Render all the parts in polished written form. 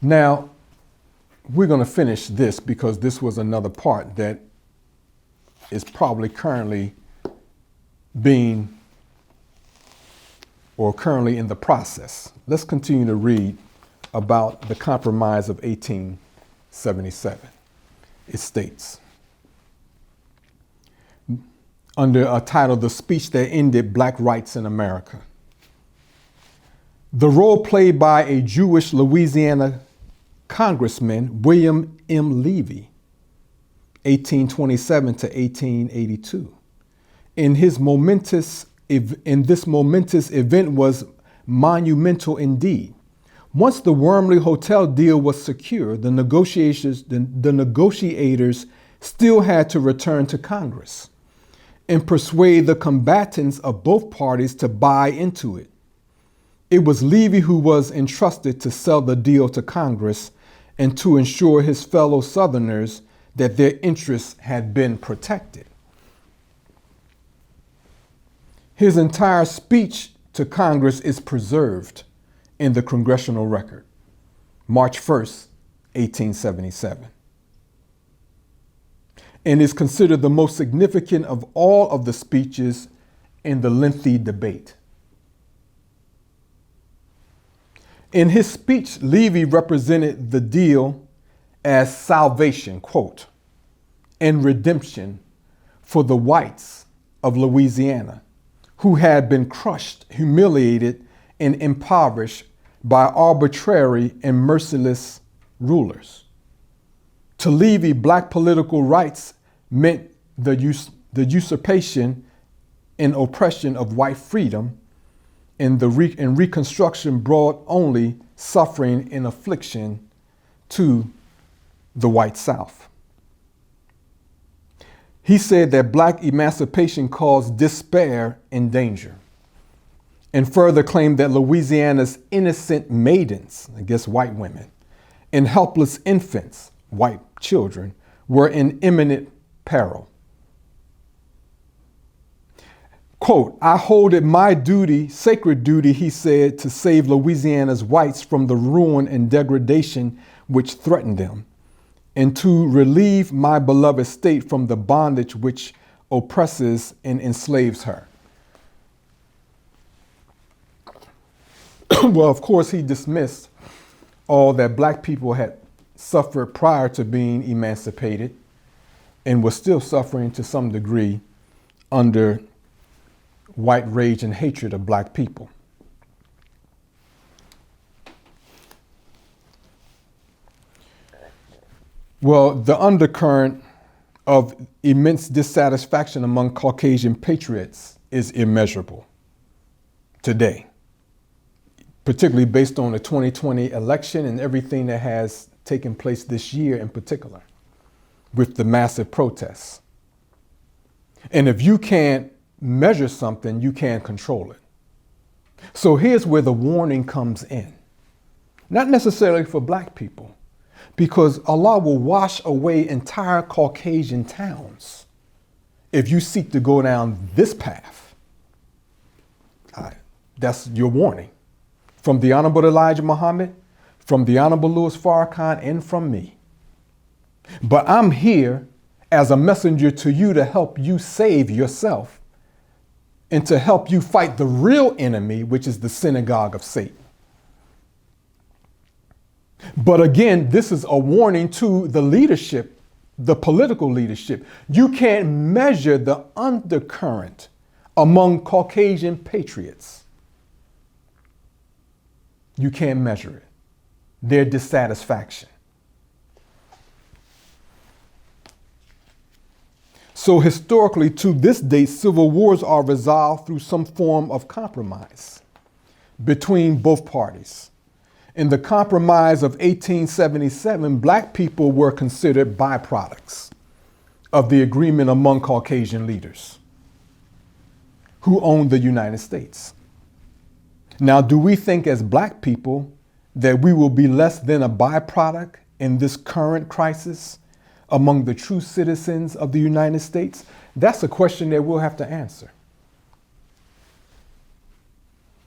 Now, we're going to finish this because this was another part that is probably currently currently in the process. Let's continue to read about the Compromise of 1877. It states, under a title, The Speech That Ended Black Rights in America. The role played by a Jewish Louisiana Congressman, William M. Levy, 1827 to 1882, in this momentous event was monumental indeed. Once the Wormley Hotel deal was secure, the negotiators still had to return to Congress and persuade the combatants of both parties to buy into it. It was Levy who was entrusted to sell the deal to Congress and to ensure his fellow Southerners that their interests had been protected. His entire speech to Congress is preserved in the Congressional Record, March 1st, 1877, and is considered the most significant of all of the speeches in the lengthy debate. In his speech, Levy represented the deal as salvation, quote, and redemption for the whites of Louisiana, who had been crushed, humiliated, and impoverished by arbitrary and merciless rulers. To Levy, black political rights meant the usurpation and oppression of white freedom, and Reconstruction brought only suffering and affliction to the white South. He said that black emancipation caused despair and danger, and further claimed that Louisiana's innocent maidens, I guess white women, and helpless infants, white children, were in imminent peril. Quote, I hold it my duty, sacred duty, he said, to save Louisiana's whites from the ruin and degradation which threatened them, and to relieve my beloved state from the bondage which oppresses and enslaves her. Well, of course, he dismissed all that black people had suffered prior to being emancipated and was still suffering to some degree under white rage and hatred of black people. Well, the undercurrent of immense dissatisfaction among Caucasian patriots is immeasurable today, particularly based on the 2020 election and everything that has taken place this year in particular with the massive protests. And if you can't measure something, you can't control it. So here's where the warning comes in. Not necessarily for black people, because Allah will wash away entire Caucasian towns if you seek to go down this path. That's your warning. From the Honorable Elijah Muhammad, from the Honorable Louis Farrakhan, and from me. But I'm here as a messenger to you to help you save yourself and to help you fight the real enemy, which is the Synagogue of Satan. But again, this is a warning to the leadership, the political leadership. You can't measure the undercurrent among Caucasian patriots. You can't measure it. Their dissatisfaction. So historically, to this day, civil wars are resolved through some form of compromise between both parties. In the Compromise of 1877, black people were considered byproducts of the agreement among Caucasian leaders who owned the United States. Now, do we think as black people that we will be less than a byproduct in this current crisis among the true citizens of the United States? That's a question that we'll have to answer.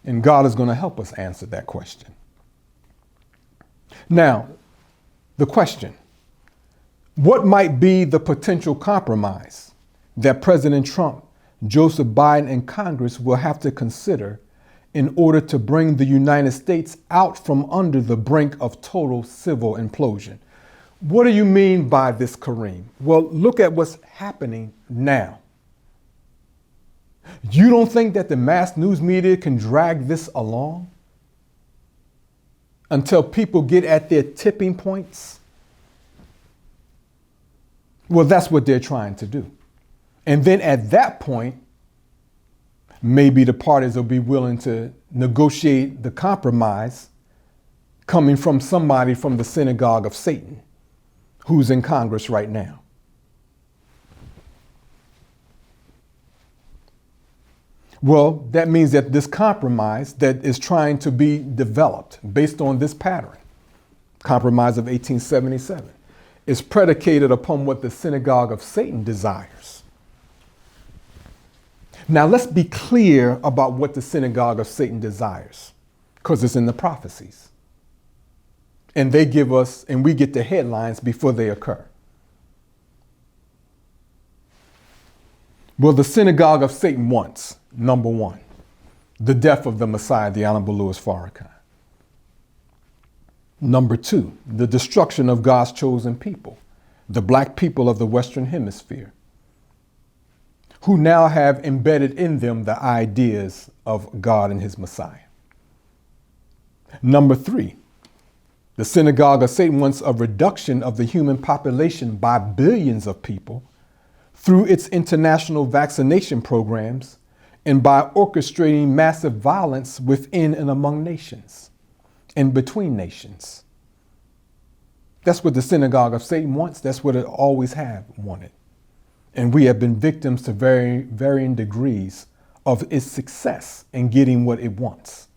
And God is going to help us answer that question. Now, the question, what might be the potential compromise that President Trump, Joseph Biden, and Congress will have to consider in order to bring the United States out from under the brink of total civil implosion? What do you mean by this, Karriem? Well, look at what's happening now. You don't think that the mass news media can drag this along until people get at their tipping points? Well, that's what they're trying to do. And then at that point, maybe the parties will be willing to negotiate the compromise coming from somebody from the Synagogue of Satan, who's in Congress right now. Well, that means that this compromise that is trying to be developed based on this pattern, compromise of 1877, is predicated upon what the Synagogue of Satan desires. Now, let's be clear about what the Synagogue of Satan desires, because it's in the prophecies. And they give us, and we get the headlines before they occur. Well, the Synagogue of Satan wants, number one, the death of the Messiah, the Honorable Louis Farrakhan. Number two, the destruction of God's chosen people, the black people of the Western Hemisphere, who now have embedded in them the ideas of God and his Messiah. Number three, the Synagogue of Satan wants a reduction of the human population by billions of people through its international vaccination programs and by orchestrating massive violence within and among nations and between nations. That's what the Synagogue of Satan wants. That's what it always have wanted. And we have been victims to varying degrees of its success in getting what it wants.